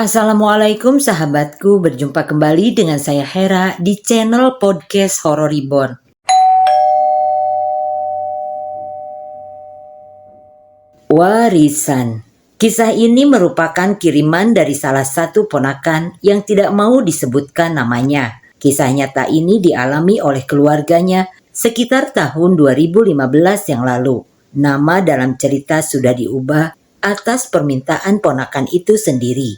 Assalamualaikum sahabatku, berjumpa kembali dengan saya Hera di channel podcast Horor Reborn. Warisan. Kisah ini merupakan kiriman dari salah satu ponakan yang tidak mau disebutkan namanya. Kisah nyata ini dialami oleh keluarganya sekitar tahun 2015 yang lalu. Nama dalam cerita sudah diubah atas permintaan ponakan itu sendiri.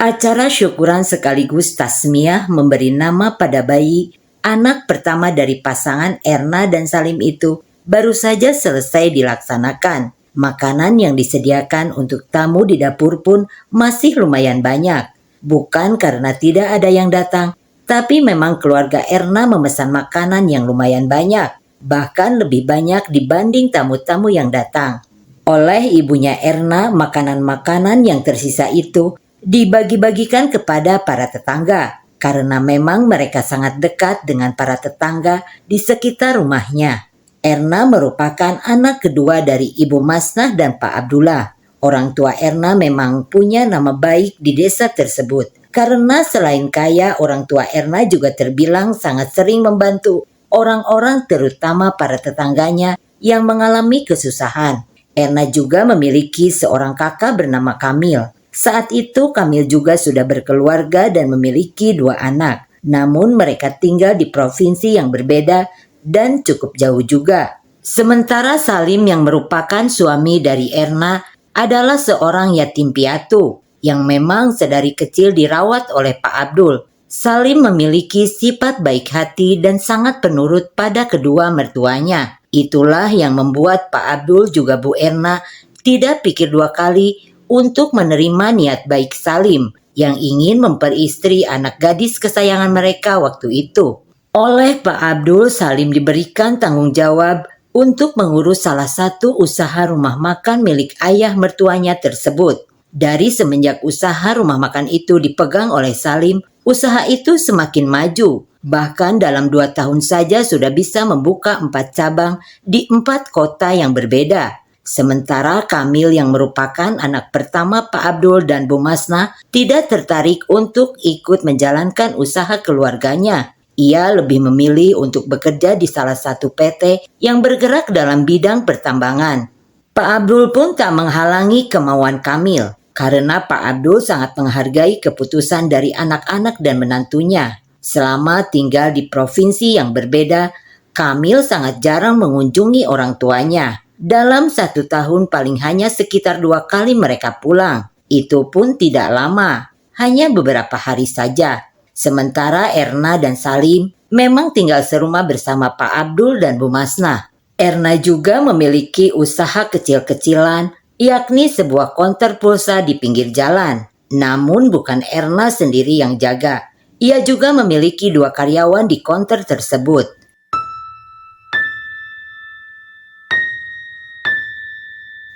Acara syukuran sekaligus tasmiyah memberi nama pada bayi anak pertama dari pasangan Erna dan Salim itu baru saja selesai dilaksanakan. Makanan yang disediakan untuk tamu di dapur pun masih lumayan banyak. Bukan karena tidak ada yang datang, tapi memang keluarga Erna memesan makanan yang lumayan banyak, bahkan lebih banyak dibanding tamu-tamu yang datang. Oleh ibunya Erna, makanan-makanan yang tersisa itu dibagi-bagikan kepada para tetangga karena memang mereka sangat dekat dengan para tetangga di sekitar rumahnya. Erna merupakan anak kedua dari Ibu Masnah dan Pak Abdullah. Orang tua Erna memang punya nama baik di desa tersebut karena selain kaya, orang tua Erna juga terbilang sangat sering membantu orang-orang, terutama para tetangganya yang mengalami kesusahan. Erna juga memiliki seorang kakak bernama Kamil. Saat itu Kamil juga sudah berkeluarga dan memiliki 2 anak. Namun mereka tinggal di provinsi yang berbeda dan cukup jauh juga. Sementara Salim yang merupakan suami dari Erna adalah seorang yatim piatu yang memang sedari kecil dirawat oleh Pak Abdul. Salim memiliki sifat baik hati dan sangat penurut pada kedua mertuanya. Itulah yang membuat Pak Abdul juga Bu Erna tidak pikir 2 kali untuk menerima niat baik Salim yang ingin memperistri anak gadis kesayangan mereka waktu itu. Oleh Pak Abdul, Salim diberikan tanggung jawab untuk mengurus salah satu usaha rumah makan milik ayah mertuanya tersebut. Dari semenjak usaha rumah makan itu dipegang oleh Salim, usaha itu semakin maju. Bahkan dalam 2 tahun saja sudah bisa membuka 4 cabang di 4 kota yang berbeda. Sementara Kamil yang merupakan anak pertama Pak Abdul dan Bu Masnah tidak tertarik untuk ikut menjalankan usaha keluarganya. Ia lebih memilih untuk bekerja di salah satu PT yang bergerak dalam bidang pertambangan. Pak Abdul pun tak menghalangi kemauan Kamil karena Pak Abdul sangat menghargai keputusan dari anak-anak dan menantunya. Selama tinggal di provinsi yang berbeda, Kamil sangat jarang mengunjungi orang tuanya. Dalam 1 tahun paling hanya sekitar 2 kali mereka pulang. Itu pun tidak lama, hanya beberapa hari saja. Sementara Erna dan Salim memang tinggal serumah bersama Pak Abdul dan Bu Masnah. Erna juga memiliki usaha kecil-kecilan, yakni sebuah konter pulsa di pinggir jalan. Namun bukan Erna sendiri yang jaga. Ia juga memiliki 2 karyawan di konter tersebut.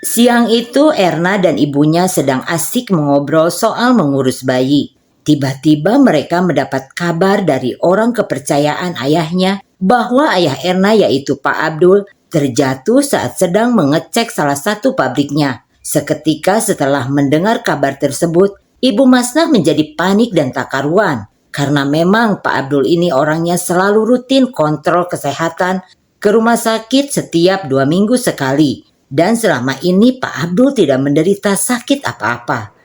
Siang itu Erna dan ibunya sedang asik mengobrol soal mengurus bayi. Tiba-tiba mereka mendapat kabar dari orang kepercayaan ayahnya bahwa ayah Erna yaitu Pak Abdul terjatuh saat sedang mengecek salah satu pabriknya. Seketika setelah mendengar kabar tersebut, Ibu Masnah menjadi panik dan tak karuan. Karena memang Pak Abdul ini orangnya selalu rutin kontrol kesehatan ke rumah sakit setiap 2 minggu sekali. Dan selama ini Pak Abdul tidak menderita sakit apa-apa.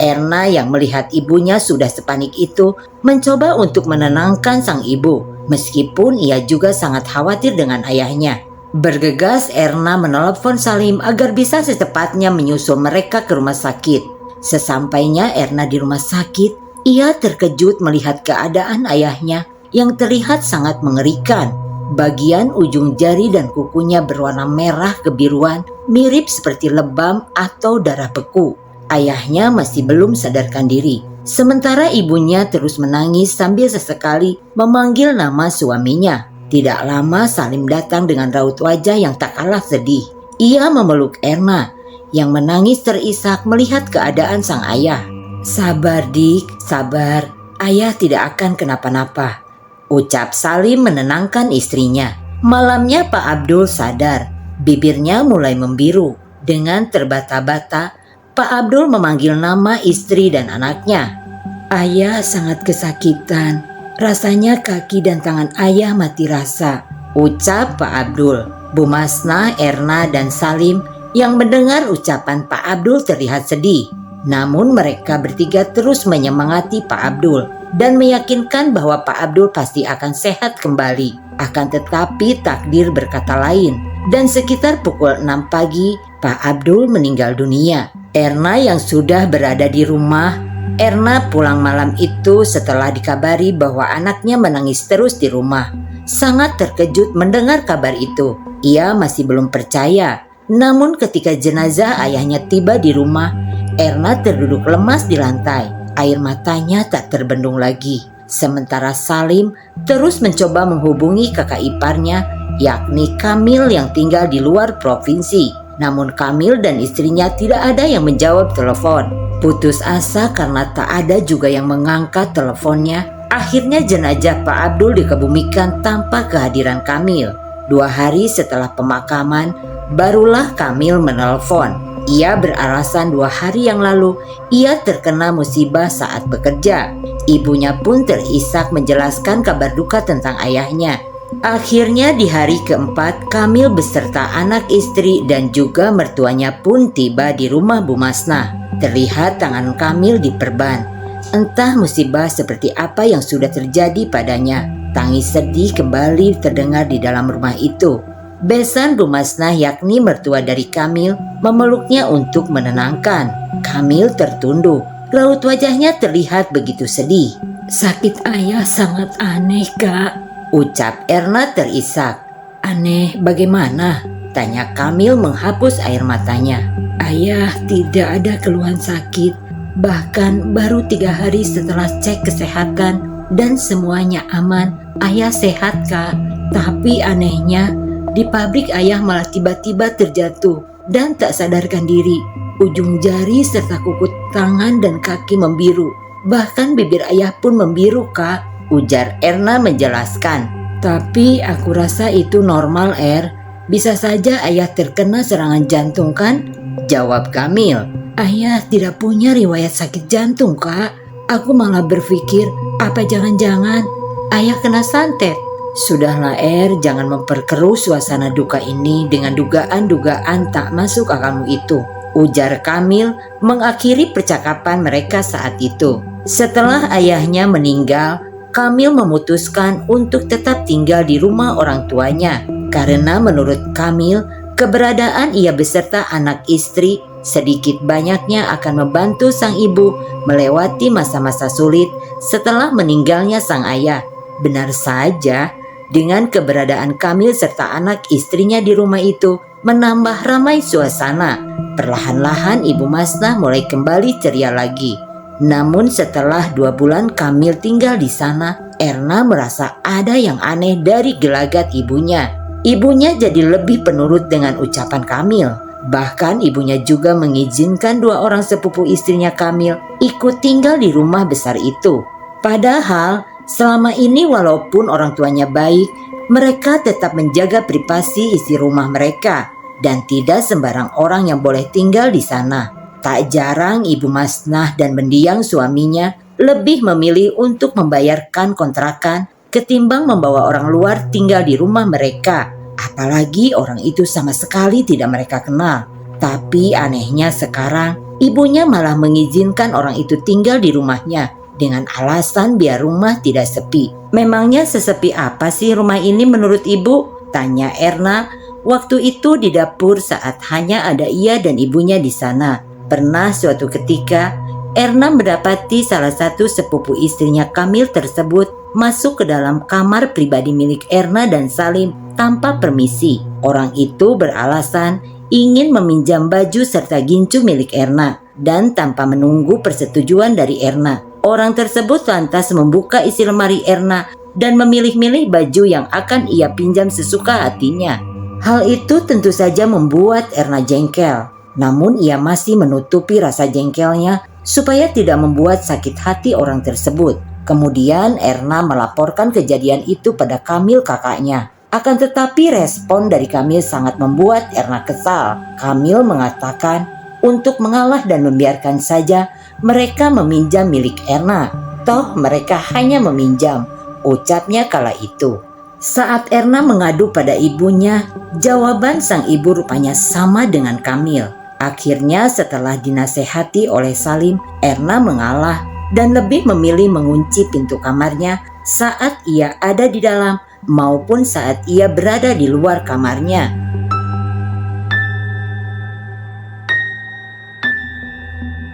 Erna yang melihat ibunya sudah sepanik itu mencoba untuk menenangkan sang ibu. Meskipun ia juga sangat khawatir dengan ayahnya. Bergegas Erna menelepon Salim agar bisa secepatnya menyusul mereka ke rumah sakit. Sesampainya Erna di rumah sakit, ia terkejut melihat keadaan ayahnya yang terlihat sangat mengerikan. Bagian ujung jari dan kukunya berwarna merah kebiruan, mirip seperti lebam atau darah beku. Ayahnya masih belum sadarkan diri. Sementara ibunya terus menangis sambil sesekali memanggil nama suaminya. Tidak lama Salim datang dengan raut wajah yang tak kalah sedih. Ia memeluk Erna yang menangis terisak melihat keadaan sang ayah. "Sabar Dik, sabar. Ayah tidak akan kenapa-napa," ucap Salim menenangkan istrinya. Malamnya Pak Abdul sadar, bibirnya mulai membiru. Dengan terbata-bata, Pak Abdul memanggil nama istri dan anaknya. "Ayah sangat kesakitan. Rasanya kaki dan tangan ayah mati rasa," ucap Pak Abdul. Bu Masnah, Erna, dan Salim yang mendengar ucapan Pak Abdul terlihat sedih. Namun mereka bertiga terus menyemangati Pak Abdul dan meyakinkan bahwa Pak Abdul pasti akan sehat kembali. Akan tetapi takdir berkata lain, dan sekitar pukul 6 pagi Pak Abdul meninggal dunia. Erna yang sudah berada di rumah, Erna pulang malam itu setelah dikabari bahwa anaknya menangis terus di rumah. Sangat terkejut mendengar kabar itu. Ia masih belum percaya. Namun ketika jenazah ayahnya tiba di rumah, Erna terduduk lemas di lantai. Air matanya tak terbendung lagi. Sementara Salim terus mencoba menghubungi kakak iparnya, yakni Kamil yang tinggal di luar provinsi. Namun Kamil dan istrinya tidak ada yang menjawab telepon. Putus asa karena tak ada juga yang mengangkat teleponnya, akhirnya jenazah Pak Abdul dikebumikan tanpa kehadiran Kamil. 2 hari setelah pemakaman, barulah Kamil menelpon. Ia beralasan 2 hari yang lalu ia terkena musibah saat bekerja. Ibunya pun terisak menjelaskan kabar duka tentang ayahnya. Akhirnya di hari keempat, Kamil beserta anak istri dan juga mertuanya pun tiba di rumah Bu Masnah. Terlihat tangan Kamil diperban. Entah musibah seperti apa yang sudah terjadi padanya. Tangis sedih kembali terdengar di dalam rumah itu. Besan Bu Masnah yakni mertua dari Kamil memeluknya untuk menenangkan. Kamil tertunduk. Raut wajahnya terlihat begitu sedih. "Sakit ayah sangat aneh, Kak," ucap Erna terisak. "Aneh bagaimana?" tanya Kamil menghapus air matanya. "Ayah tidak ada keluhan sakit. Bahkan baru 3 hari setelah cek kesehatan dan semuanya aman, ayah sehat, Kak. Tapi anehnya, di pabrik ayah malah tiba-tiba terjatuh dan tak sadarkan diri. Ujung jari serta kuku tangan dan kaki membiru. Bahkan bibir ayah pun membiru, Kak," ujar Erna menjelaskan. "Tapi aku rasa itu normal, Bisa saja ayah terkena serangan jantung kan?" jawab Kamil. "Ayah tidak punya riwayat sakit jantung, Kak. Aku malah berpikir apa jangan-jangan ayah kena santet." "Sudahlah, jangan memperkeruh suasana duka ini dengan dugaan-dugaan tak masuk akalmu itu," ujar Kamil mengakhiri percakapan mereka saat itu. Setelah ayahnya meninggal, Kamil memutuskan untuk tetap tinggal di rumah orang tuanya. Karena menurut Kamil, keberadaan ia beserta anak istri sedikit banyaknya akan membantu sang ibu melewati masa-masa sulit setelah meninggalnya sang ayah. Benar saja, dengan keberadaan Kamil serta anak istrinya di rumah itu menambah ramai suasana. Perlahan-lahan Ibu Masnah mulai kembali ceria lagi. Namun setelah 2 bulan Kamil tinggal di sana, Erna merasa ada yang aneh dari gelagat ibunya. Ibunya jadi lebih penurut dengan ucapan Kamil. Bahkan ibunya juga mengizinkan 2 orang sepupu istrinya Kamil ikut tinggal di rumah besar itu. Padahal selama ini walaupun orang tuanya baik, mereka tetap menjaga privasi isi rumah mereka dan tidak sembarang orang yang boleh tinggal di sana. Tak jarang Ibu Masnah dan mendiang suaminya lebih memilih untuk membayarkan kontrakan ketimbang membawa orang luar tinggal di rumah mereka. Apalagi orang itu sama sekali tidak mereka kenal. Tapi anehnya sekarang ibunya malah mengizinkan orang itu tinggal di rumahnya dengan alasan biar rumah tidak sepi. "Memangnya sesepi apa sih rumah ini menurut ibu?" tanya Erna waktu itu di dapur saat hanya ada ia dan ibunya di sana. Pernah suatu ketika Erna mendapati salah satu sepupu istrinya Kamil tersebut masuk ke dalam kamar pribadi milik Erna dan Salim tanpa permisi. Orang itu beralasan ingin meminjam baju serta gincu milik Erna dan tanpa menunggu persetujuan dari Erna, orang tersebut lantas membuka isi lemari Erna dan memilih-milih baju yang akan ia pinjam sesuka hatinya. Hal itu tentu saja membuat Erna jengkel. Namun ia masih menutupi rasa jengkelnya supaya tidak membuat sakit hati orang tersebut. Kemudian Erna melaporkan kejadian itu pada Kamil kakaknya. Akan tetapi respon dari Kamil sangat membuat Erna kesal. Kamil mengatakan untuk mengalah dan membiarkan saja mereka meminjam milik Erna. Toh mereka hanya meminjam, ucapnya kala itu. Saat Erna mengadu pada ibunya, jawaban sang ibu rupanya sama dengan Kamil. Akhirnya setelah dinasehati oleh Salim, Erna mengalah dan lebih memilih mengunci pintu kamarnya saat ia ada di dalam maupun saat ia berada di luar kamarnya.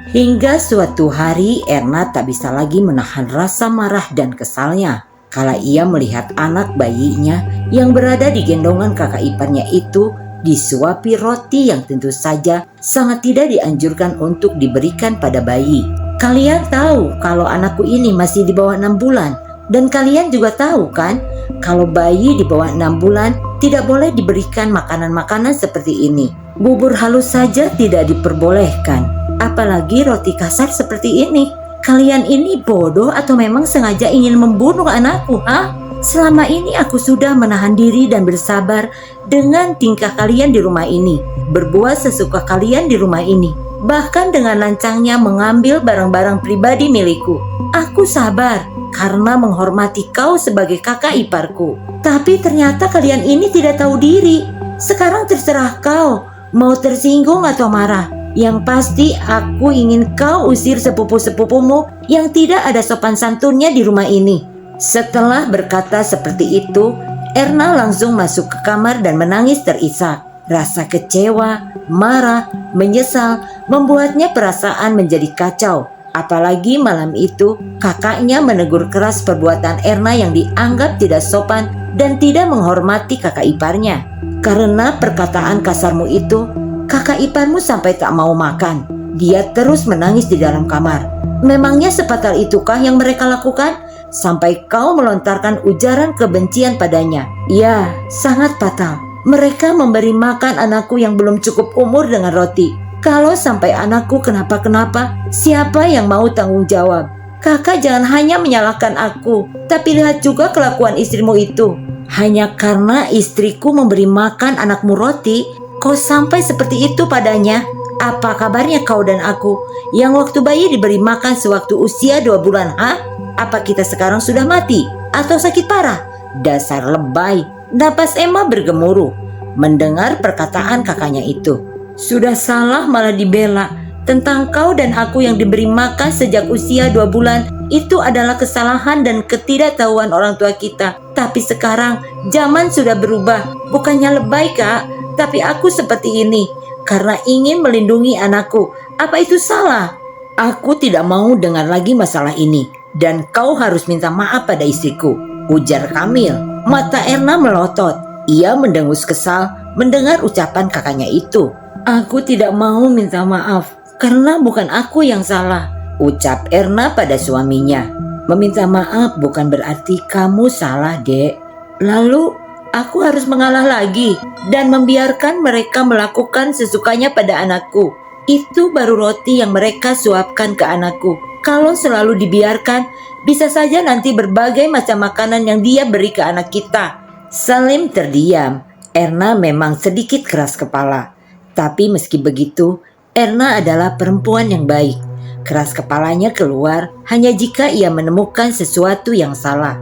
Hingga suatu hari Erna tak bisa lagi menahan rasa marah dan kesalnya kala ia melihat anak bayinya yang berada di gendongan kakak iparnya itu disuapi roti yang tentu saja sangat tidak dianjurkan untuk diberikan pada bayi. Kalian tahu kalau anakku ini masih di bawah 6 bulan. Dan kalian juga tahu kan, kalau bayi di bawah 6 bulan tidak boleh diberikan makanan-makanan seperti ini. Bubur halus saja tidak diperbolehkan, apalagi roti kasar seperti ini. Kalian ini bodoh atau memang sengaja ingin membunuh anakku, ha? Selama ini aku sudah menahan diri dan bersabar dengan tingkah kalian di rumah ini, berbuat sesuka kalian di rumah ini, bahkan dengan lancangnya mengambil barang-barang pribadi milikku. Aku sabar karena menghormati kau sebagai kakak iparku. Tapi ternyata kalian ini tidak tahu diri. Sekarang terserah kau mau tersinggung atau marah. Yang pasti aku ingin kau usir sepupu-sepupumu yang tidak ada sopan santunnya di rumah ini. Setelah berkata seperti itu, Erna langsung masuk ke kamar dan menangis terisak. Rasa kecewa, marah, menyesal membuatnya perasaan menjadi kacau. Apalagi malam itu kakaknya menegur keras perbuatan Erna yang dianggap tidak sopan dan tidak menghormati kakak iparnya. Karena perkataan kasarmu itu, kakak iparmu sampai tak mau makan. Dia terus menangis di dalam kamar. Memangnya sefatal itukah yang mereka lakukan? Sampai kau melontarkan ujaran kebencian padanya. Ya, sangat fatal. Mereka memberi makan anakku yang belum cukup umur dengan roti. Kalau sampai anakku kenapa-kenapa, siapa yang mau tanggung jawab? Kakak jangan hanya menyalahkan aku, tapi lihat juga kelakuan istrimu itu. Hanya karena istriku memberi makan anakmu roti, kau sampai seperti itu padanya. Apa kabarnya kau dan aku, yang waktu bayi diberi makan sewaktu usia 2 bulan, ha? Apa kita sekarang sudah mati? Atau sakit parah? Dasar lebay. Napas Emma bergemuruh mendengar perkataan kakaknya itu. Sudah salah malah dibela. Tentang kau dan aku yang diberi makan sejak usia 2 bulan, itu adalah kesalahan dan ketidaktahuan orang tua kita. Tapi sekarang zaman sudah berubah. Bukannya lebay kak, tapi aku seperti ini karena ingin melindungi anakku. Apa itu salah? Aku tidak mau dengar lagi masalah ini. Dan kau harus minta maaf pada istriku, ujar Kamil. Mata Erna melotot. Ia mendengus kesal mendengar ucapan kakaknya itu. Aku tidak mau minta maaf karena bukan aku yang salah, ucap Erna pada suaminya. Meminta maaf bukan berarti kamu salah, Dek. Lalu aku harus mengalah lagi dan membiarkan mereka melakukan sesukanya pada anakku. Itu baru roti yang mereka suapkan ke anakku. Kalau selalu dibiarkan, bisa saja nanti berbagai macam makanan yang dia beri ke anak kita. Salim terdiam. Erna memang sedikit keras kepala. Tapi meski begitu, Erna adalah perempuan yang baik. Keras kepalanya keluar hanya jika ia menemukan sesuatu yang salah.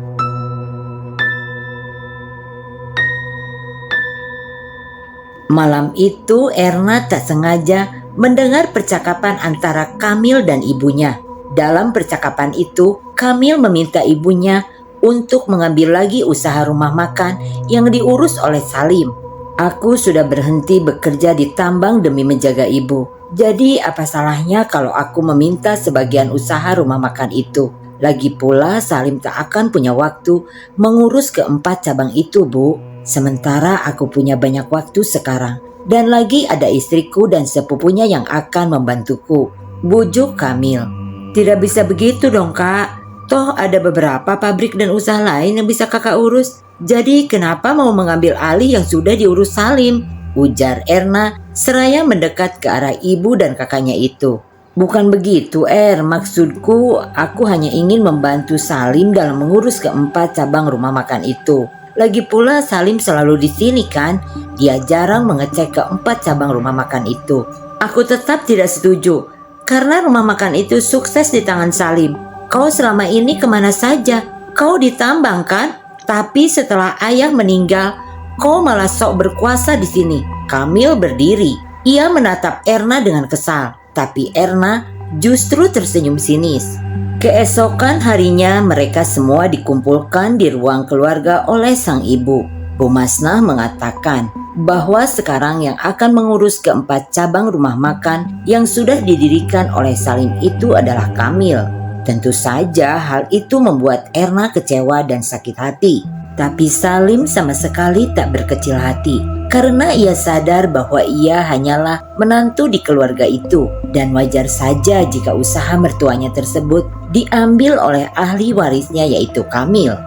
Malam itu Erna tak sengaja mendengar percakapan antara Kamil dan ibunya. Dalam percakapan itu, Kamil meminta ibunya untuk mengambil lagi usaha rumah makan yang diurus oleh Salim. Aku sudah berhenti bekerja di tambang demi menjaga ibu. Jadi apa salahnya kalau aku meminta sebagian usaha rumah makan itu? Lagi pula Salim tak akan punya waktu mengurus keempat cabang itu, Bu. Sementara aku punya banyak waktu sekarang. Dan lagi ada istriku dan sepupunya yang akan membantuku. Bujuk Kamil. Tidak bisa begitu dong, Kak. Toh ada beberapa pabrik dan usaha lain yang bisa kakak urus. Jadi kenapa mau mengambil alih yang sudah diurus Salim? ujar Erna seraya mendekat ke arah ibu dan kakaknya itu. Bukan begitu, maksudku aku hanya ingin membantu Salim dalam mengurus keempat cabang rumah makan itu. Lagi pula Salim selalu di sini kan, dia jarang mengecek keempat cabang rumah makan itu. Aku tetap tidak setuju, karena rumah makan itu sukses di tangan Salim. Kau selama ini kemana saja? Kau ditambang kan? Tapi setelah ayah meninggal, kau malah sok berkuasa di sini. Kamil berdiri. Ia menatap Erna dengan kesal, tapi Erna justru tersenyum sinis. Keesokan harinya mereka semua dikumpulkan di ruang keluarga oleh sang ibu. Bu Masnah mengatakan bahwa sekarang yang akan mengurus keempat cabang rumah makan yang sudah didirikan oleh Salim itu adalah Kamil. Tentu saja hal itu membuat Erna kecewa dan sakit hati. Tapi Salim sama sekali tak berkecil hati, karena ia sadar bahwa ia hanyalah menantu di keluarga itu, dan wajar saja jika usaha mertuanya tersebut diambil oleh ahli warisnya yaitu Kamil.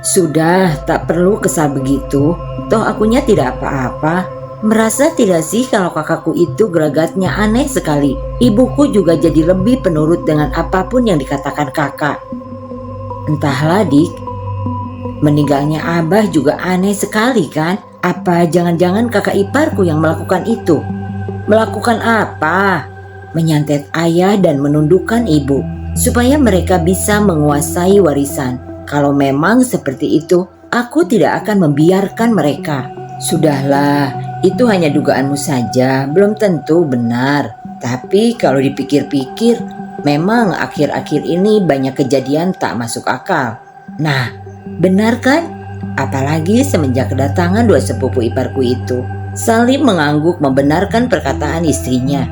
Sudah, tak perlu kesal begitu, toh akunya tidak apa-apa. Merasa tidak sih kalau kakakku itu gelagatnya aneh sekali. Ibuku juga jadi lebih penurut dengan apapun yang dikatakan kakak. Entahlah Dik, meninggalnya Abah juga aneh sekali kan? Apa jangan-jangan kakak iparku yang melakukan itu? Melakukan apa? Menyantet ayah dan menundukkan ibu, supaya mereka bisa menguasai warisan. Kalau memang seperti itu, aku tidak akan membiarkan mereka. Sudahlah, itu hanya dugaanmu saja, belum tentu benar. Tapi kalau dipikir-pikir, memang akhir-akhir ini banyak kejadian tak masuk akal. Nah, benar kan? Apalagi semenjak kedatangan dua sepupu iparku itu. Salim mengangguk membenarkan perkataan istrinya.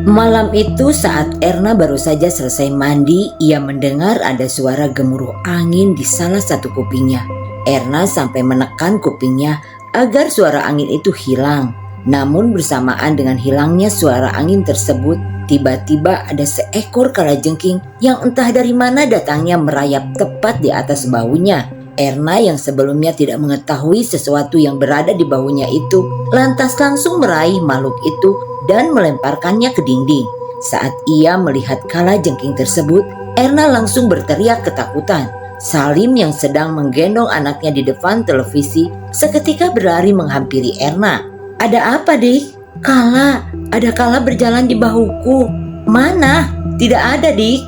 Malam itu saat Erna baru saja selesai mandi, ia mendengar ada suara gemuruh angin di salah satu kupingnya. Erna sampai menekan kupingnya agar suara angin itu hilang. Namun bersamaan dengan hilangnya suara angin tersebut, tiba-tiba ada seekor kalajengking yang entah dari mana datangnya merayap tepat di atas bahunya. Erna yang sebelumnya tidak mengetahui sesuatu yang berada di bahunya itu, lantas langsung meraih makhluk itu dan melemparkannya ke dinding. Saat ia melihat kalajengking tersebut, Erna langsung berteriak ketakutan. Salim yang sedang menggendong anaknya di depan televisi seketika berlari menghampiri Erna. Ada apa, Dik? Ada kala berjalan di bahuku. Mana? Tidak ada, Dik.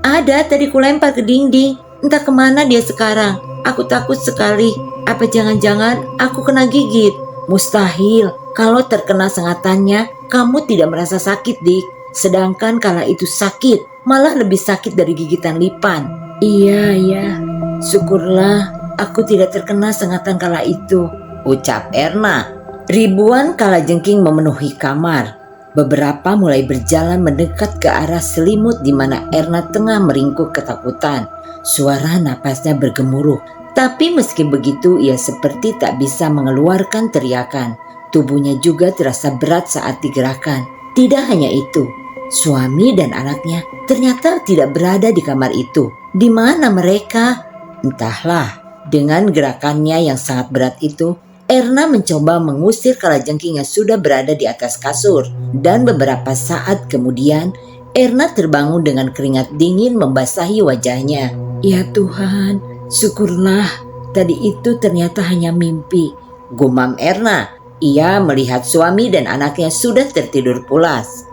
Ada, tadi kulempar ke dinding. Entah kemana dia sekarang. Aku takut sekali. Apa jangan-jangan aku kena gigit? Mustahil. Kalau terkena sengatannya, kamu tidak merasa sakit, Dik. Sedangkan kala itu sakit, malah lebih sakit dari gigitan lipan. Iya. Syukurlah aku tidak terkena sengatan kala itu, ucap Erna. Ribuan kalajengking memenuhi kamar. Beberapa mulai berjalan mendekat ke arah selimut di mana Erna tengah meringkuk ketakutan. Suara napasnya bergemuruh, tapi meski begitu ia seperti tak bisa mengeluarkan teriakan. Tubuhnya juga terasa berat saat digerakkan. Tidak hanya itu, suami dan anaknya ternyata tidak berada di kamar itu. Di mana mereka? Entahlah. Dengan gerakannya yang sangat berat itu, Erna mencoba mengusir kalajengking yang sudah berada di atas kasur. Dan beberapa saat kemudian, Erna terbangun dengan keringat dingin membasahi wajahnya. Ya Tuhan, syukurlah tadi itu ternyata hanya mimpi, gumam Erna. Ia melihat suami dan anaknya sudah tertidur pulas.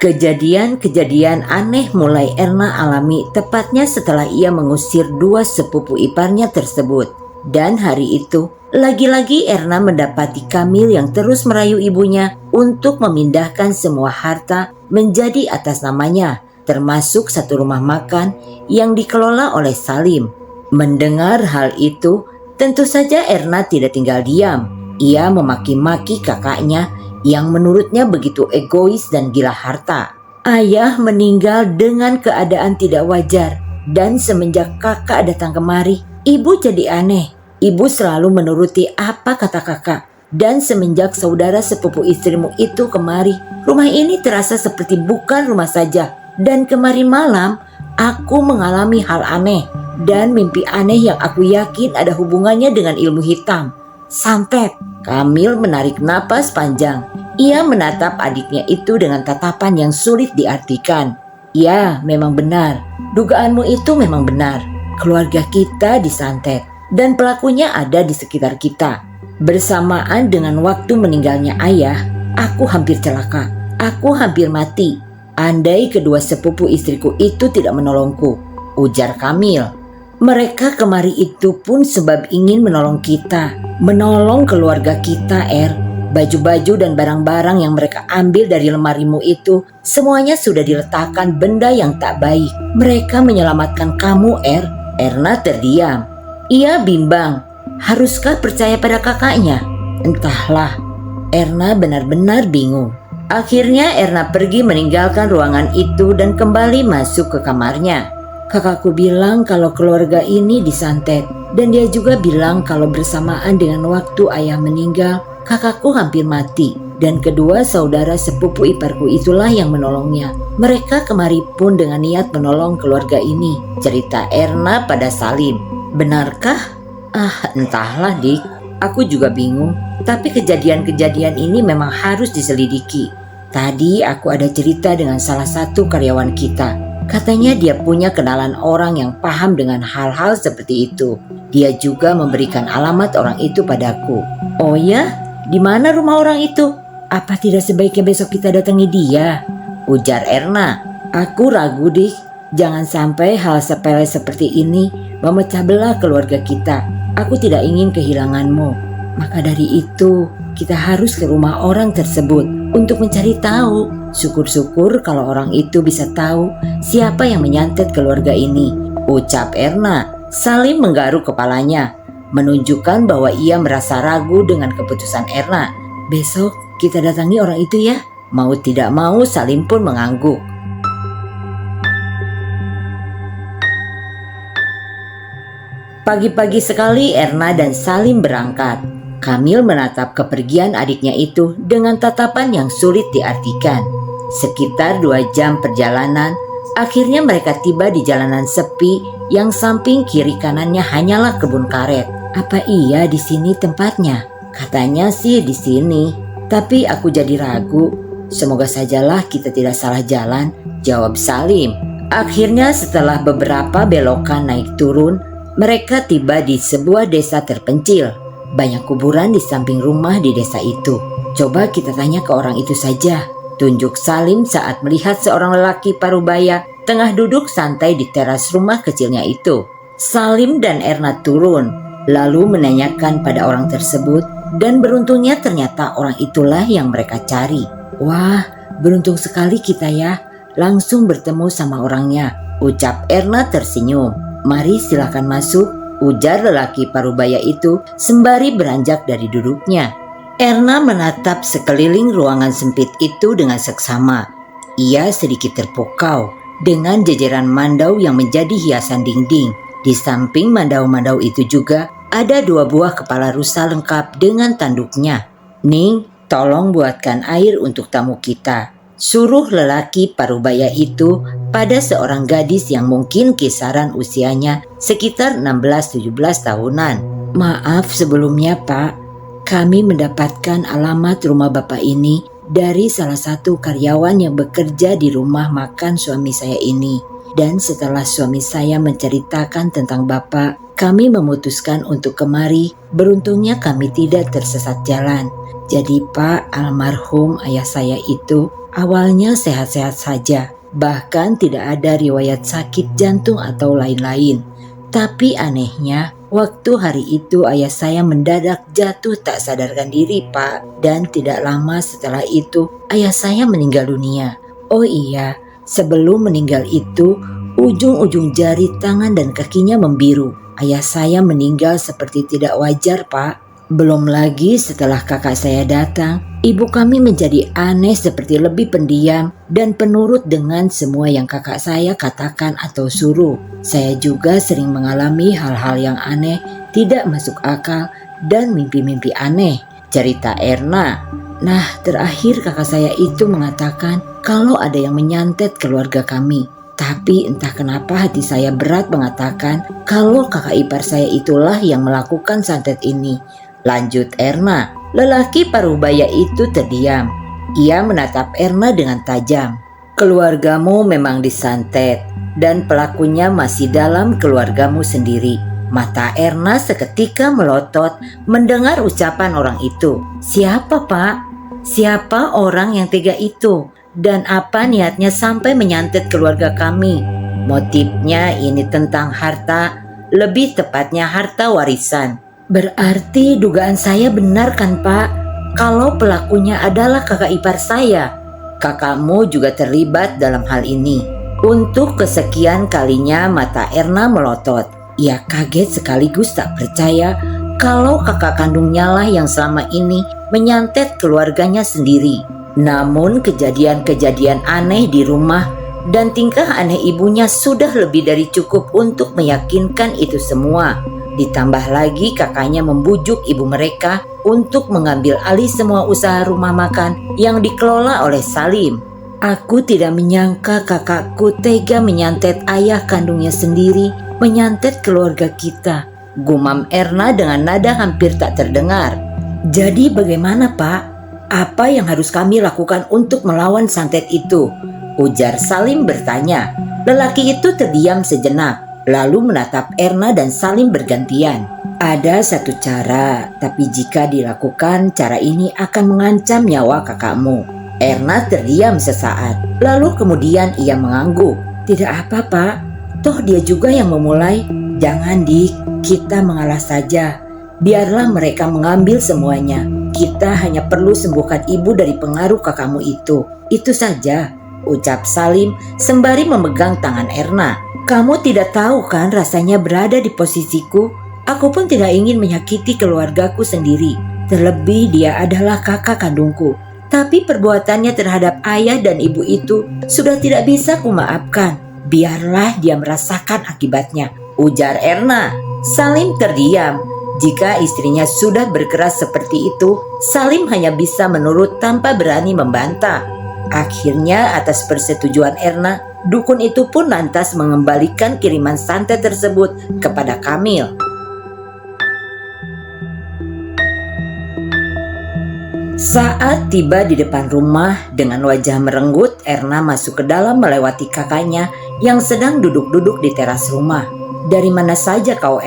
Kejadian-kejadian aneh mulai Erna alami tepatnya setelah ia mengusir dua sepupu iparnya tersebut. Dan hari itu, lagi-lagi Erna mendapati Kamil yang terus merayu ibunya untuk memindahkan semua harta menjadi atas namanya, termasuk satu rumah makan yang dikelola oleh Salim. Mendengar hal itu, tentu saja Erna tidak tinggal diam. Ia memaki-maki kakaknya yang menurutnya begitu egois dan gila harta. Ayah meninggal dengan keadaan tidak wajar, dan semenjak kakak datang kemari, ibu jadi aneh. Ibu selalu menuruti apa kata kakak. Dan semenjak saudara sepupu istrimu itu kemari, rumah ini terasa seperti bukan rumah saja. Dan kemarin malam, aku mengalami hal aneh dan mimpi aneh yang aku yakin ada hubungannya dengan ilmu hitam. Santet. Kamil menarik napas panjang. Ia menatap adiknya itu dengan tatapan yang sulit diartikan. Ya, memang benar. Dugaanmu itu memang benar. Keluarga kita disantet dan pelakunya ada di sekitar kita. Bersamaan dengan waktu meninggalnya ayah, aku hampir celaka. Aku hampir mati. Andai kedua sepupu istriku itu tidak menolongku, ujar Kamil. Mereka kemari itu pun sebab ingin menolong kita, menolong keluarga kita, Baju-baju dan barang-barang yang mereka ambil dari lemarimu itu, semuanya sudah diletakkan benda yang tak baik. Mereka menyelamatkan kamu, Erna terdiam. Ia bimbang. Haruskah percaya pada kakaknya? Entahlah. Erna benar-benar bingung. Akhirnya Erna pergi meninggalkan ruangan itu dan kembali masuk ke kamarnya. Kakakku bilang kalau keluarga ini disantet. Dan dia juga bilang kalau bersamaan dengan waktu ayah meninggal, kakakku hampir mati. Dan kedua saudara sepupu iparku itulah yang menolongnya. Mereka kemari pun dengan niat menolong keluarga ini, cerita Erna pada Salim. Benarkah? Entahlah dik, aku juga bingung. Tapi kejadian-kejadian ini memang harus diselidiki. Tadi aku ada cerita dengan salah satu karyawan kita. Katanya dia punya kenalan orang yang paham dengan hal-hal seperti itu. Dia juga memberikan alamat orang itu padaku. Oh ya? Di mana rumah orang itu? Apa tidak sebaiknya besok kita datangi dia? Ujar Erna. Aku ragu dik. Jangan sampai hal sepele seperti ini memecah belah keluarga kita. Aku tidak ingin kehilanganmu. Maka dari itu, kita harus ke rumah orang tersebut untuk mencari tahu. Syukur-syukur kalau orang itu bisa tahu siapa yang menyantet keluarga ini, ucap Erna. Salim menggaruk kepalanya, menunjukkan bahwa ia merasa ragu dengan keputusan Erna. Besok kita datangi orang itu ya. Mau tidak mau Salim pun mengangguk. Pagi-pagi sekali Erna dan Salim berangkat. Kamil menatap kepergian adiknya itu dengan tatapan yang sulit diartikan. Sekitar 2 jam perjalanan, akhirnya mereka tiba di jalanan sepi yang samping kiri kanannya hanyalah kebun karet. Apa iya di sini tempatnya? Katanya sih di sini, tapi aku jadi ragu. Semoga sajalah kita tidak salah jalan, jawab Salim. Akhirnya setelah beberapa belokan naik turun, mereka tiba di sebuah desa terpencil. Banyak kuburan di samping rumah di desa itu. Coba kita tanya ke orang itu saja, tunjuk Salim saat melihat seorang lelaki parubaya tengah duduk santai di teras rumah kecilnya itu. Salim dan Erna turun, lalu menanyakan pada orang tersebut, dan beruntungnya ternyata orang itulah yang mereka cari. Wah, beruntung sekali kita ya, langsung bertemu sama orangnya, ucap Erna tersenyum. Mari silakan masuk, ujar lelaki parubaya itu sembari beranjak dari duduknya. Erna menatap sekeliling ruangan sempit itu dengan seksama. Ia sedikit terpukau dengan jajaran mandau yang menjadi hiasan dinding. Di samping mandau-mandau itu juga ada 2 buah kepala rusa lengkap dengan tanduknya. Ning, tolong buatkan air untuk tamu kita, suruh lelaki parubaya itu pada seorang gadis yang mungkin kisaran usianya sekitar 16-17 tahunan. Maaf sebelumnya Pak, kami mendapatkan alamat rumah Bapak ini dari salah satu karyawan yang bekerja di rumah makan suami saya ini. Dan setelah suami saya menceritakan tentang Bapak, kami memutuskan untuk kemari. Beruntungnya kami tidak tersesat jalan. Jadi Pak, almarhum ayah saya itu awalnya sehat-sehat saja. Bahkan tidak ada riwayat sakit jantung atau lain-lain. Tapi anehnya, waktu hari itu ayah saya mendadak jatuh tak sadarkan diri Pak. Dan tidak lama setelah itu ayah saya meninggal dunia. Oh iya, sebelum meninggal itu ujung-ujung jari tangan dan kakinya membiru. Ayah saya meninggal seperti tidak wajar Pak. Belum lagi setelah kakak saya datang, ibu kami menjadi aneh seperti lebih pendiam dan penurut dengan semua yang kakak saya katakan atau suruh. Saya juga sering mengalami hal-hal yang aneh, tidak masuk akal, dan mimpi-mimpi aneh. cerita Erna. Nah, terakhir kakak saya itu mengatakan kalau ada yang menyantet keluarga kami. Tapi entah kenapa hati saya berat mengatakan kalau kakak ipar saya itulah yang melakukan santet ini. Lanjut Erna. Lelaki paruh baya itu terdiam. Ia menatap Erna dengan tajam. Keluargamu memang disantet dan pelakunya masih dalam keluargamu sendiri. Mata Erna seketika melotot mendengar ucapan orang itu. Siapa, Pak? Siapa orang yang tega itu? Dan apa niatnya sampai menyantet keluarga kami? Motifnya ini tentang harta, lebih tepatnya harta warisan. Berarti dugaan saya benar kan, Pak? Kalau pelakunya adalah kakak ipar saya. Kakakmu juga terlibat dalam hal ini. Untuk kesekian kalinya mata Erna melotot. Ia kaget sekaligus tak percaya kalau kakak kandungnya lah yang selama ini menyantet keluarganya sendiri. Namun kejadian-kejadian aneh di rumah dan tingkah aneh ibunya sudah lebih dari cukup untuk meyakinkan itu semua. Ditambah lagi kakaknya membujuk ibu mereka untuk mengambil alih semua usaha rumah makan yang dikelola oleh Salim. Aku tidak menyangka kakakku tega menyantet ayah kandungnya sendiri, menyantet keluarga kita. Gumam Erna dengan nada hampir tak terdengar. Jadi bagaimana, Pak? Apa yang harus kami lakukan untuk melawan santet itu? Ujar Salim bertanya. Lelaki itu terdiam sejenak. Lalu menatap Erna dan Salim bergantian. Ada satu cara, tapi jika dilakukan cara ini akan mengancam nyawa kakakmu. Erna terdiam sesaat, lalu kemudian ia mengangguk. Tidak apa, Pak, toh dia juga yang memulai. Jangan Dik, kita mengalah saja. Biarlah mereka mengambil semuanya. Kita hanya perlu sembuhkan ibu dari pengaruh kakakmu itu. Itu saja, ucap Salim sembari memegang tangan Erna. Kamu tidak tahu kan rasanya berada di posisiku? Aku pun tidak ingin menyakiti keluargaku sendiri. Terlebih dia adalah kakak kandungku. Tapi perbuatannya terhadap ayah dan ibu itu sudah tidak bisa kumaafkan. Biarlah dia merasakan akibatnya, ujar Erna. Salim terdiam. Jika istrinya sudah berkeras seperti itu, Salim hanya bisa menurut tanpa berani membantah. Akhirnya atas persetujuan Erna, dukun itu pun lantas mengembalikan kiriman santet tersebut kepada Kamil. Saat tiba di depan rumah dengan wajah merenggut, Erna masuk ke dalam melewati kakaknya yang sedang duduk-duduk di teras rumah. Dari mana saja kau,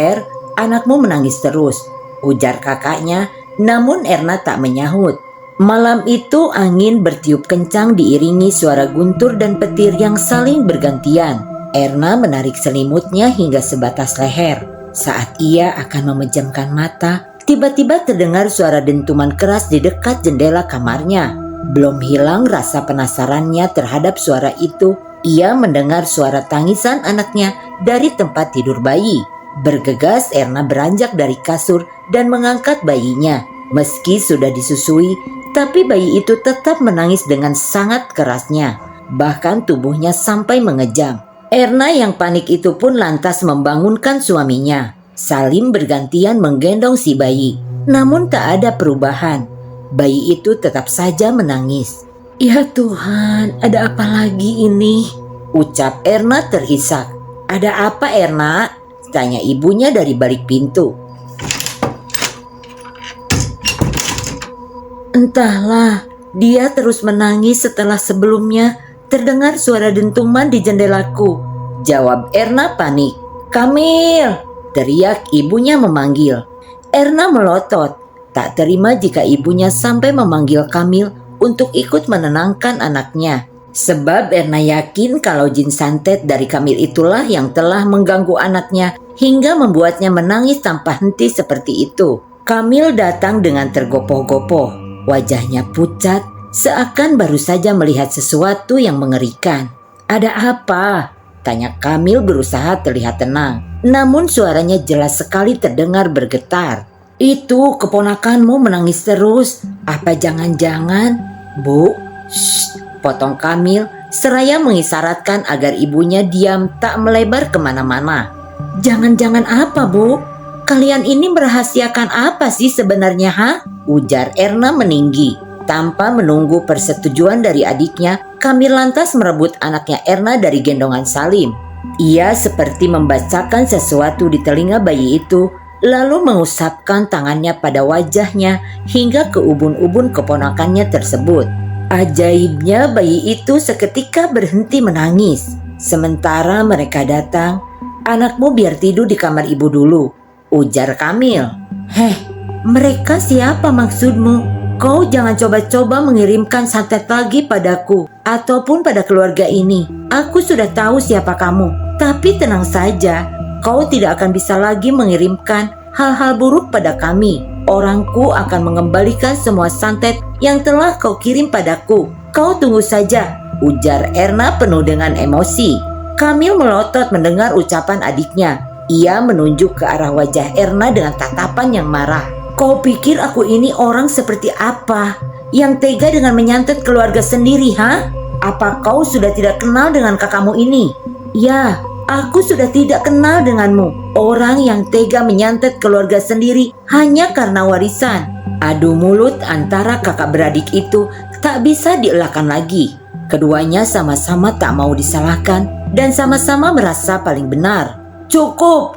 Anakmu menangis terus, ujar kakaknya, namun Erna tak menyahut. Malam itu angin bertiup kencang diiringi suara guntur dan petir yang saling bergantian. Erna menarik selimutnya hingga sebatas leher. Saat ia akan memejamkan mata, tiba-tiba terdengar suara dentuman keras di dekat jendela kamarnya. Belum hilang rasa penasarannya terhadap suara itu, ia mendengar suara tangisan anaknya dari tempat tidur bayi. Bergegas Erna beranjak dari kasur dan mengangkat bayinya. Meski sudah disusui, tapi bayi itu tetap menangis dengan sangat kerasnya. Bahkan tubuhnya sampai mengejang. Erna yang panik itu pun lantas membangunkan suaminya. Salim bergantian menggendong si bayi. Namun tak ada perubahan. Bayi itu tetap saja menangis. Ya Tuhan, ada apa lagi ini? Ucap Erna terisak. Ada apa Erna? Tanya ibunya dari balik pintu. Entahlah, dia terus menangis setelah sebelumnya terdengar suara dentuman di jendelaku. Jawab Erna panik. Kamil, teriak ibunya memanggil. Erna melotot, tak terima jika ibunya sampai memanggil Kamil untuk ikut menenangkan anaknya. Sebab Erna yakin kalau jin santet dari Kamil itulah yang telah mengganggu anaknya hingga membuatnya menangis tanpa henti seperti itu. Kamil datang dengan tergopoh-gopoh. Wajahnya pucat, seakan baru saja melihat sesuatu yang mengerikan. Ada apa? Tanya Kamil berusaha terlihat tenang. Namun suaranya jelas sekali terdengar bergetar. Itu keponakanmu menangis terus. Apa jangan-jangan? Bu, shh, potong Kamil seraya mengisyaratkan agar ibunya diam tak melebar kemana-mana. Jangan-jangan apa, Bu? Kalian ini merahasiakan apa sih sebenarnya, ha? Ujar Erna meninggi. Tanpa menunggu persetujuan dari adiknya, Kamil lantas merebut anaknya Erna dari gendongan Salim. Ia seperti membacakan sesuatu di telinga bayi itu, lalu mengusapkan tangannya pada wajahnya hingga ke ubun-ubun keponakannya tersebut. Ajaibnya bayi itu seketika berhenti menangis. Sementara mereka datang, "Anakmu biar tidur di kamar ibu dulu," ujar Kamil. "Heh, mereka siapa maksudmu? Kau jangan coba-coba mengirimkan santet lagi padaku ataupun pada keluarga ini. Aku sudah tahu siapa kamu. Tapi tenang saja, kau tidak akan bisa lagi mengirimkan hal-hal buruk pada kami. Orangku akan mengembalikan semua santet yang telah kau kirim padaku. Kau tunggu saja," ujar Erna penuh dengan emosi. Kamil melotot mendengar ucapan adiknya. Ia menunjuk ke arah wajah Erna dengan tatapan yang marah. "Kau pikir aku ini orang seperti apa yang tega dengan menyantet keluarga sendiri, ha? Apa kau sudah tidak kenal dengan kakakmu ini?" "Ya, aku sudah tidak kenal denganmu. Orang yang tega menyantet keluarga sendiri hanya karena warisan." Adu mulut antara kakak beradik itu tak bisa dielakkan lagi. Keduanya sama-sama tak mau disalahkan dan sama-sama merasa paling benar. "Cukup!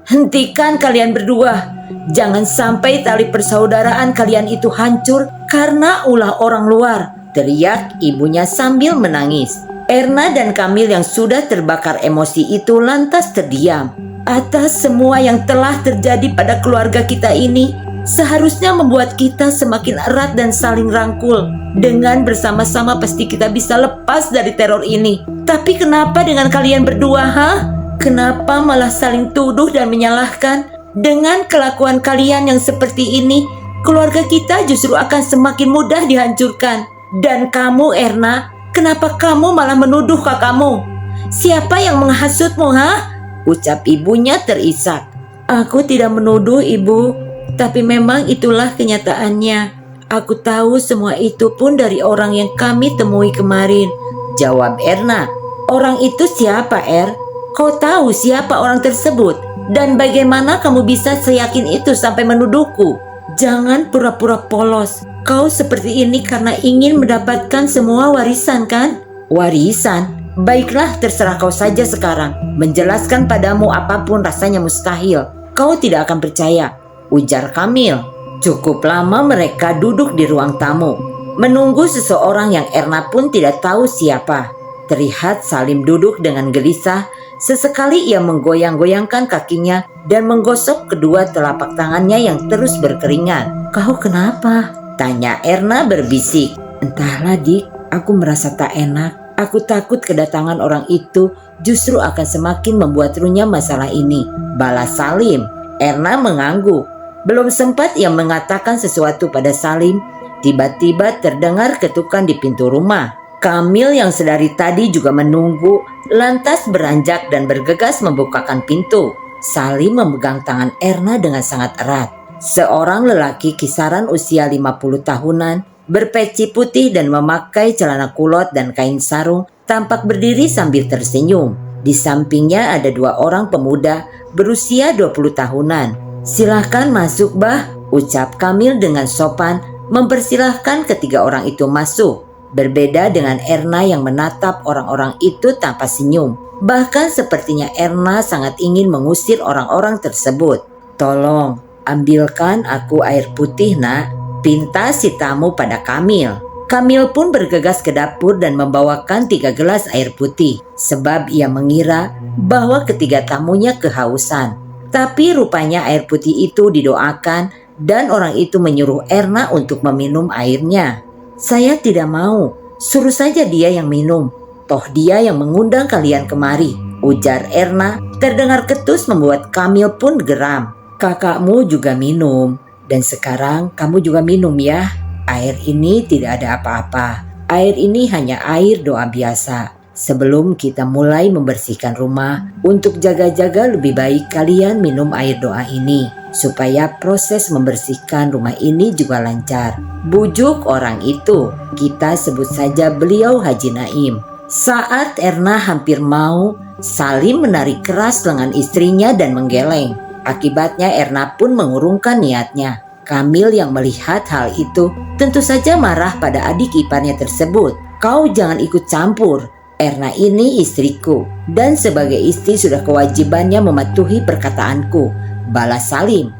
Hentikan kalian berdua. Jangan sampai tali persaudaraan kalian itu hancur karena ulah orang luar," teriak ibunya sambil menangis. Erna dan Kamil yang sudah terbakar emosi itu lantas terdiam. Atas semua yang telah terjadi pada keluarga kita ini, seharusnya membuat kita semakin erat dan saling rangkul. Dengan bersama-sama pasti kita bisa lepas dari teror ini. Tapi kenapa dengan kalian berdua, ha? Kenapa malah saling tuduh dan menyalahkan? Dengan kelakuan kalian yang seperti ini, keluarga kita justru akan semakin mudah dihancurkan. Dan kamu, Erna, kenapa kamu malah menuduh kakakmu? Siapa yang menghasutmu, ha? Ucap ibunya terisak. "Aku tidak menuduh, Ibu. Tapi memang itulah kenyataannya. Aku tahu semua itu pun dari orang yang kami temui kemarin," jawab Erna. "Orang itu siapa, Er? Kau tahu siapa orang tersebut? Dan bagaimana kamu bisa seyakin itu sampai menuduhku? Jangan pura-pura polos. Kau seperti ini karena ingin mendapatkan semua warisan, kan?" "Warisan? Baiklah, terserah kau saja sekarang. Menjelaskan padamu apapun rasanya mustahil. Kau tidak akan percaya," ujar Kamil. Cukup lama mereka duduk di ruang tamu, menunggu seseorang yang Erna pun tidak tahu siapa. Terlihat Salim duduk dengan gelisah. Sesekali ia menggoyang-goyangkan kakinya dan menggosok kedua telapak tangannya yang terus berkeringat. "Kau kenapa?" tanya Erna berbisik. "Entahlah, Dik, aku merasa tak enak. Aku takut kedatangan orang itu justru akan semakin membuat runyam masalah ini," balas Salim. Erna mengangguk. Belum sempat ia mengatakan sesuatu pada Salim, tiba-tiba terdengar ketukan di pintu rumah. Kamil yang sedari tadi juga menunggu, lantas beranjak dan bergegas membukakan pintu. Salim memegang tangan Erna dengan sangat erat. Seorang lelaki kisaran usia 50 tahunan, berpeci putih dan memakai celana kulot dan kain sarung, tampak berdiri sambil tersenyum. Di sampingnya ada dua orang pemuda berusia 20 tahunan. "Silahkan masuk, Bah," ucap Kamil dengan sopan, mempersilahkan ketiga orang itu masuk. Berbeda dengan Erna yang menatap orang-orang itu tanpa senyum. Bahkan sepertinya Erna sangat ingin mengusir orang-orang tersebut. "Tolong, ambilkan aku air putih, Nak," pinta si tamu pada Kamil. Kamil pun bergegas ke dapur dan membawakan 3 gelas air putih. Sebab ia mengira bahwa ketiga tamunya kehausan. Tapi rupanya air putih itu didoakan dan orang itu menyuruh Erna untuk meminum airnya. "Saya tidak mau, suruh saja dia yang minum. Toh dia yang mengundang kalian kemari," ujar Erna. Terdengar ketus membuat Kamil pun geram. "Kakakmu juga minum, dan sekarang kamu juga minum ya. Air ini tidak ada apa-apa. Air ini hanya air doa biasa. Sebelum kita mulai membersihkan rumah, untuk jaga-jaga lebih baik kalian minum air doa ini, supaya proses membersihkan rumah ini juga lancar," bujuk orang itu. Kita sebut saja beliau Haji Naim. Saat Erna hampir mau, Salim menarik keras lengan istrinya dan menggeleng. Akibatnya Erna pun mengurungkan niatnya. Kamil yang melihat hal itu tentu saja marah pada adik iparnya tersebut. "Kau jangan ikut campur. Erna ini istriku dan sebagai istri sudah kewajibannya mematuhi perkataanku," balas Salim.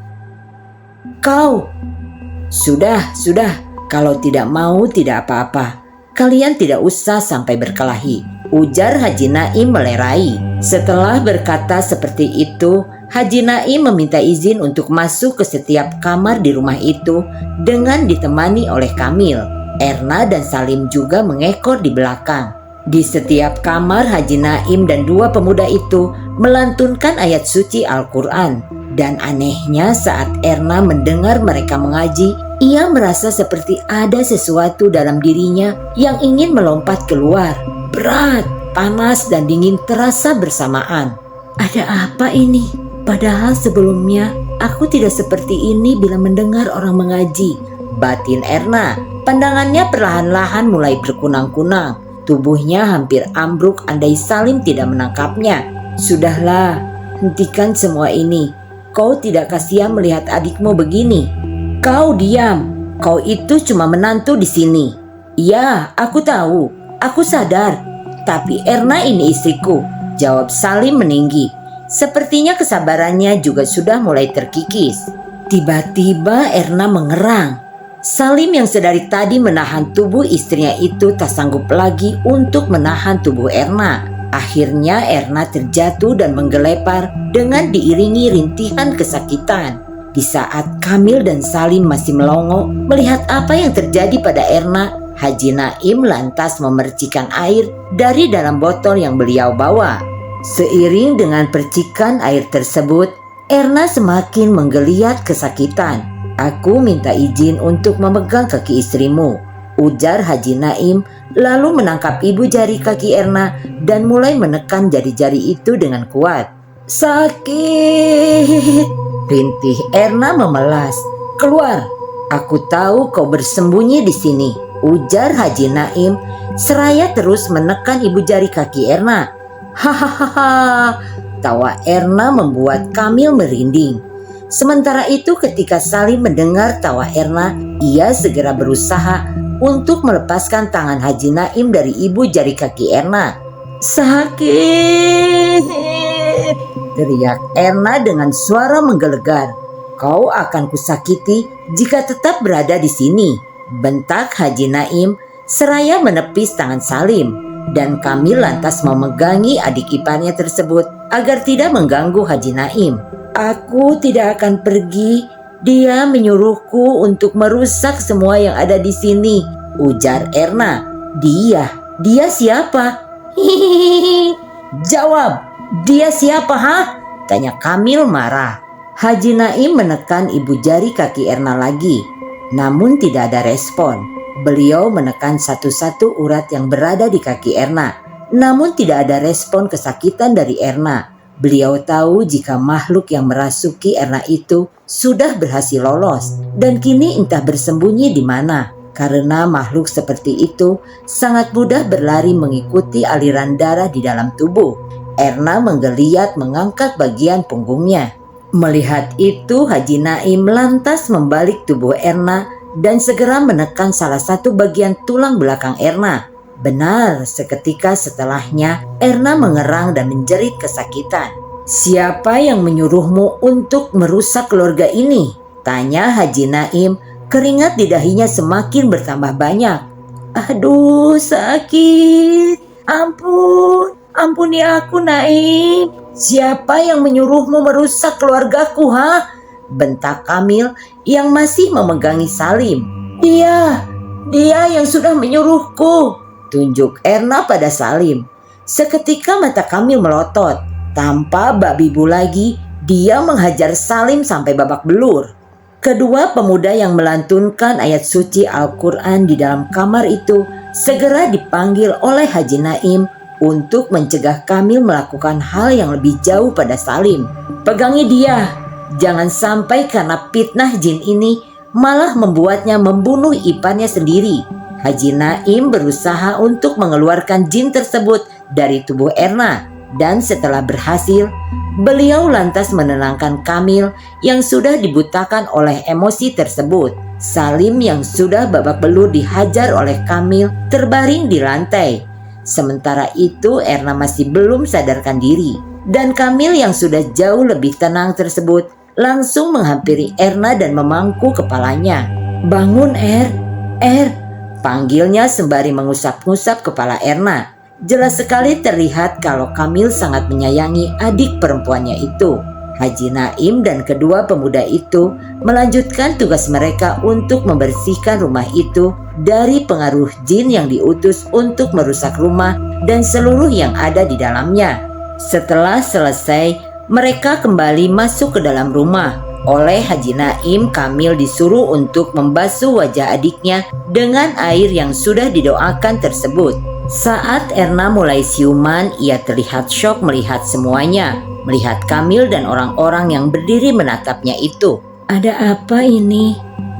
"Kau..." Sudah. Kalau tidak mau tidak apa-apa. Kalian tidak usah sampai berkelahi," ujar Haji Naim melerai. Setelah berkata seperti itu, Haji Naim meminta izin untuk masuk ke setiap kamar di rumah itu dengan ditemani oleh Kamil. Erna dan Salim juga mengekor di belakang. Di setiap kamar Haji Naim dan dua pemuda itu melantunkan ayat suci Al-Quran. Dan anehnya saat Erna mendengar mereka mengaji, ia merasa seperti ada sesuatu dalam dirinya yang ingin melompat keluar. Berat, panas dan dingin terasa bersamaan. Ada apa ini? Padahal sebelumnya aku tidak seperti ini bila mendengar orang mengaji, batin Erna. Pandangannya perlahan-lahan mulai berkunang-kunang. Tubuhnya hampir ambruk andai Salim tidak menangkapnya. "Sudahlah, hentikan semua ini. Kau tidak kasihan melihat adikmu begini?" "Kau diam. Kau itu cuma menantu di sini." "Ya, aku tahu. Aku sadar. Tapi Erna ini istriku," jawab Salim meninggi. Sepertinya kesabarannya juga sudah mulai terkikis. Tiba-tiba Erna mengerang. Salim yang sedari tadi menahan tubuh istrinya itu tak sanggup lagi untuk menahan tubuh Erna. Akhirnya Erna terjatuh dan menggelepar dengan diiringi rintihan kesakitan. Di saat Kamil dan Salim masih melongo melihat apa yang terjadi pada Erna, Haji Naim lantas memercikan air dari dalam botol yang beliau bawa. Seiring dengan percikan air tersebut, Erna semakin menggeliat kesakitan. "Aku minta izin untuk memegang kaki istrimu," ujar Haji Naim, lalu menangkap ibu jari kaki Erna dan mulai menekan jari-jari itu dengan kuat. "Sakit," rintih Erna memelas. "Keluar, aku tahu kau bersembunyi di sini," ujar Haji Naim seraya terus menekan ibu jari kaki Erna. "Hahaha," tawa Erna membuat Kamil merinding. Sementara itu ketika Salim mendengar tawa Erna, ia segera berusaha untuk melepaskan tangan Haji Naim dari ibu jari kaki Erna. "Sakit," teriak Erna dengan suara menggelegar. "Kau akan kusakiti jika tetap berada di sini," bentak Haji Naim seraya menepis tangan Salim. Dan Kamil lantas memegangi adik iparnya tersebut agar tidak mengganggu Haji Naim. "Aku tidak akan pergi. Dia menyuruhku untuk merusak semua yang ada di sini," ujar Erna. Dia siapa?" "Hihihi, jawab, dia siapa, hah?" tanya Kamil marah. Haji Naim menekan ibu jari kaki Erna lagi, namun tidak ada respon. Beliau menekan satu-satu urat yang berada di kaki Erna, namun tidak ada respon kesakitan dari Erna. Beliau tahu jika makhluk yang merasuki Erna itu sudah berhasil lolos dan kini entah bersembunyi di mana. Karena makhluk seperti itu sangat mudah berlari mengikuti aliran darah di dalam tubuh. Erna menggeliat mengangkat bagian punggungnya. Melihat itu Haji Naim lantas membalik tubuh Erna dan segera menekan salah satu bagian tulang belakang Erna. Benar, seketika setelahnya Erna mengerang dan menjerit kesakitan. "Siapa yang menyuruhmu untuk merusak keluarga ini?" tanya Haji Naim. Keringat di dahinya semakin bertambah banyak. "Aduh, sakit. Ampuni aku, Naim. Siapa yang menyuruhmu merusak keluargaku, ha?" bentak Kamil yang masih memegangi Salim. Dia yang sudah menyuruhku," tunjuk Erna pada Salim. Seketika mata Kamil melotot. Tanpa babi bu lagi, dia menghajar Salim sampai babak belur. Kedua pemuda yang melantunkan ayat suci Al-Quran di dalam kamar itu segera dipanggil oleh Haji Naim untuk mencegah Kamil melakukan hal yang lebih jauh pada Salim. "Pegangi dia. Jangan sampai karena fitnah jin ini malah membuatnya membunuh iparnya sendiri." Haji Naim berusaha untuk mengeluarkan jin tersebut dari tubuh Erna. Dan setelah berhasil, Beliau lantas menenangkan Kamil yang sudah dibutakan oleh emosi tersebut. Salim yang sudah babak belur dihajar oleh Kamil terbaring di lantai. Sementara itu Erna masih belum sadarkan diri. Dan Kamil yang sudah jauh lebih tenang tersebut langsung menghampiri Erna dan memangku kepalanya. "Bangun Er, panggilnya sembari mengusap-ngusap kepala Erna. Jelas sekali terlihat kalau Kamil sangat menyayangi adik perempuannya itu. Haji Naim dan kedua pemuda itu melanjutkan tugas mereka untuk membersihkan rumah itu dari pengaruh jin yang diutus untuk merusak rumah dan seluruh yang ada di dalamnya. Setelah selesai, mereka kembali masuk ke dalam rumah. Oleh Haji Naim, Kamil disuruh untuk membasuh wajah adiknya dengan air yang sudah didoakan tersebut. Saat Erna mulai siuman, ia terlihat syok melihat semuanya. Melihat Kamil dan orang-orang yang berdiri menatapnya itu. "Ada apa ini?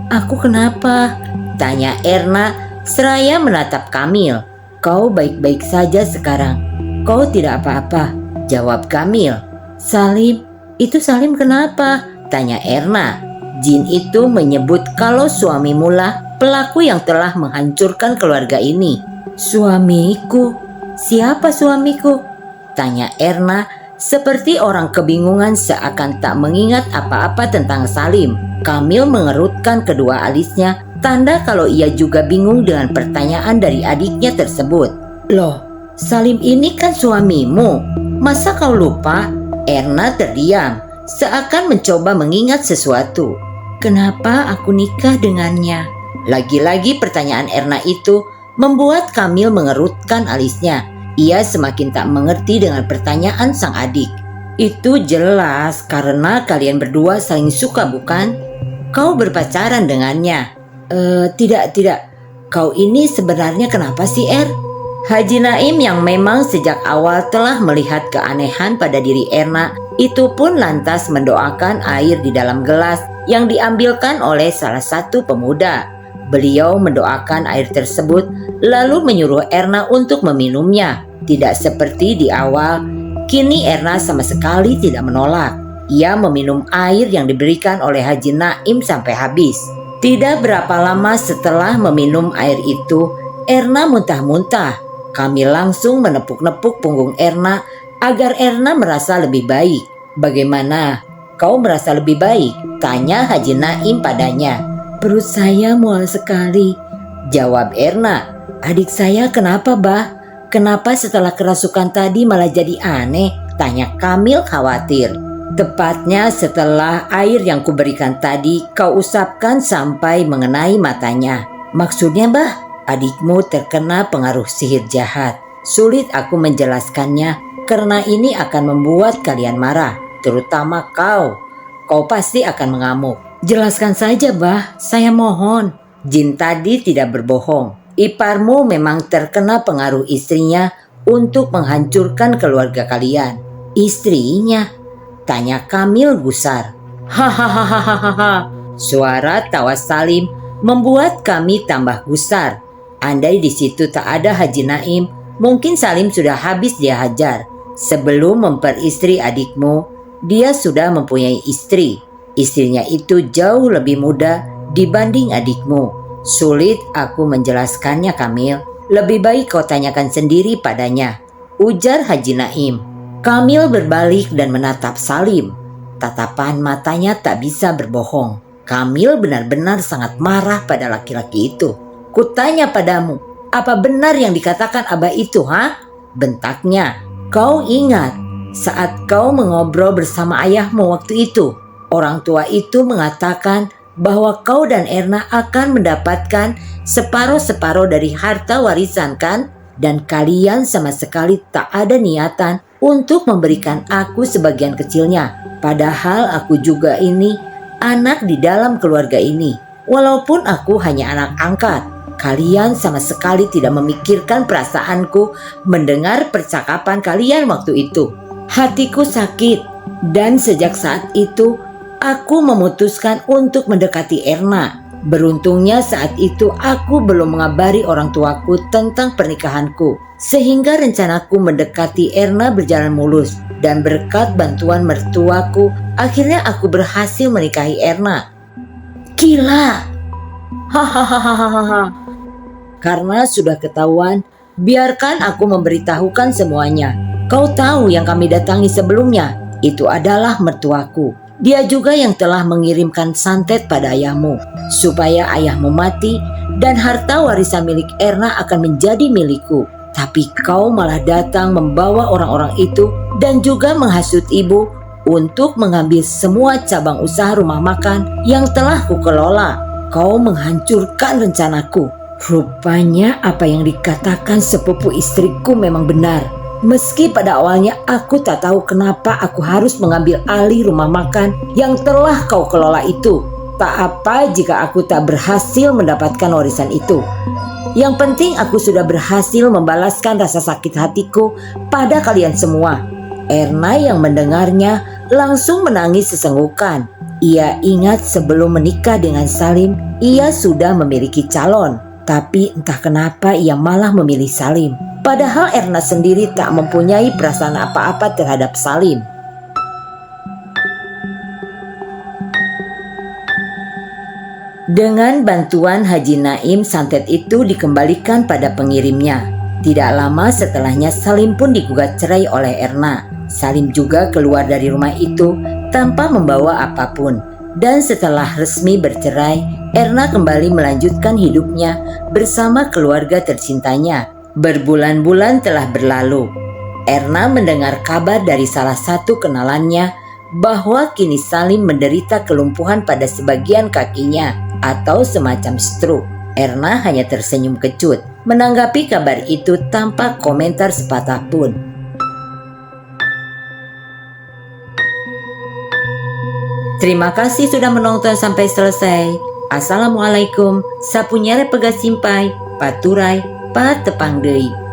Aku kenapa?" tanya Erna seraya menatap Kamil. "Kau baik-baik saja sekarang. Kau tidak apa-apa," jawab Kamil. "Salim, itu Salim kenapa?" tanya Erna. "Jin itu menyebut kalau suamimu lah pelaku yang telah menghancurkan keluarga ini." "Suamiku? Siapa suamiku?" tanya Erna seperti orang kebingungan seakan tak mengingat apa-apa tentang Salim. Kamil mengerutkan kedua alisnya, tanda kalau ia juga bingung dengan pertanyaan dari adiknya tersebut. "Loh, Salim ini kan suamimu. Masa kau lupa?" Erna terdiam, seakan mencoba mengingat sesuatu. "Kenapa aku nikah dengannya?" Lagi-lagi pertanyaan Erna itu membuat Kamil mengerutkan alisnya. Ia semakin tak mengerti dengan pertanyaan sang adik. "Itu jelas karena kalian berdua saling suka, bukan? Kau berpacaran dengannya." Tidak. Kau ini sebenarnya kenapa sih, Er?" Haji Naim yang memang sejak awal telah melihat keanehan pada diri Erna itu pun lantas mendoakan air di dalam gelas yang diambilkan oleh salah satu pemuda. Beliau mendoakan air tersebut lalu menyuruh Erna untuk meminumnya. Tidak seperti di awal, kini Erna sama sekali tidak menolak. Ia meminum air yang diberikan oleh Haji Naim sampai habis. Tidak berapa lama setelah meminum air itu, Erna muntah-muntah. Kami langsung menepuk-nepuk punggung Erna agar Erna merasa lebih baik. "Bagaimana? Kau merasa lebih baik?" tanya Haji Naim padanya. "Perut saya mual sekali," jawab Erna. "Adik saya kenapa, Bah? Kenapa setelah kerasukan tadi malah jadi aneh?" tanya Kamil khawatir. "Tepatnya setelah air yang kuberikan tadi kau usapkan sampai mengenai matanya." "Maksudnya, Bah?" "Adikmu terkena pengaruh sihir jahat. Sulit aku menjelaskannya karena ini akan membuat kalian marah, terutama kau. Kau pasti akan mengamuk." "Jelaskan saja, Bah, saya mohon." "Jin tadi tidak berbohong. Iparmu memang terkena pengaruh istrinya untuk menghancurkan keluarga kalian." "Istrinya?" tanya Kamil gusar. "Hahaha." Suara tawa Salim membuat kami tambah gusar. Andai di situ tak ada Haji Naim, mungkin Salim sudah habis dia hajar. Sebelum memperistri adikmu, dia sudah mempunyai istri. Istrinya itu jauh lebih muda dibanding adikmu. Sulit aku menjelaskannya, Kamil. Lebih baik kau tanyakan sendiri padanya, ujar Haji Naim. Kamil berbalik dan menatap Salim. Tatapan matanya tak bisa berbohong. Kamil benar-benar sangat marah pada laki-laki itu. "Kutanya padamu, apa benar yang dikatakan Abah itu, ha?" bentaknya. "Kau ingat saat kau mengobrol bersama ayahmu waktu itu? Orang tua itu mengatakan bahwa kau dan Erna akan mendapatkan separuh-separuh dari harta warisan, kan? Dan kalian sama sekali tak ada niatan untuk memberikan aku sebagian kecilnya. Padahal aku juga ini anak di dalam keluarga ini. Walaupun aku hanya anak angkat, kalian sama sekali tidak memikirkan perasaanku mendengar percakapan kalian waktu itu. Hatiku sakit dan sejak saat itu aku memutuskan untuk mendekati Erna. Beruntungnya saat itu aku belum mengabari orang tuaku tentang pernikahanku. Sehingga rencanaku mendekati Erna berjalan mulus, dan berkat bantuan mertuaku, akhirnya aku berhasil menikahi Erna. Gila! Hahaha. Karena sudah ketahuan, biarkan aku memberitahukan semuanya. Kau tahu yang kami datangi sebelumnya, itu adalah mertuaku. Dia juga yang telah mengirimkan santet pada ayahmu, supaya ayahmu mati dan harta warisan milik Erna akan menjadi milikku. Tapi kau malah datang membawa orang-orang itu dan juga menghasut ibu untuk mengambil semua cabang usaha rumah makan yang telah kukelola. Kau menghancurkan rencanaku. Rupanya apa yang dikatakan sepupu istriku memang benar. Meski pada awalnya aku tak tahu kenapa aku harus mengambil alih rumah makan yang telah kau kelola itu. Tak apa jika aku tak berhasil mendapatkan warisan itu. Yang penting aku sudah berhasil membalaskan rasa sakit hatiku pada kalian semua. Erna yang mendengarnya langsung menangis sesenggukan. Ia ingat sebelum menikah dengan Salim, ia sudah memiliki calon. Tapi entah kenapa ia malah memilih Salim. Padahal Erna sendiri tak mempunyai perasaan apa-apa terhadap Salim. Dengan bantuan Haji Naim, santet itu dikembalikan pada pengirimnya. Tidak lama setelahnya Salim pun digugat cerai oleh Erna. Salim juga keluar dari rumah itu tanpa membawa apapun. Dan setelah resmi bercerai, Erna kembali melanjutkan hidupnya bersama keluarga tercintanya. Berbulan-bulan telah berlalu. Erna mendengar kabar dari salah satu kenalannya bahwa kini Salim menderita kelumpuhan pada sebagian kakinya atau semacam stroke. Erna hanya tersenyum kecut menanggapi kabar itu tanpa komentar sepatah pun. Terima kasih sudah menonton sampai selesai. Assalamualaikum. Sapunyere pegasimpai, paturai, patepang deui.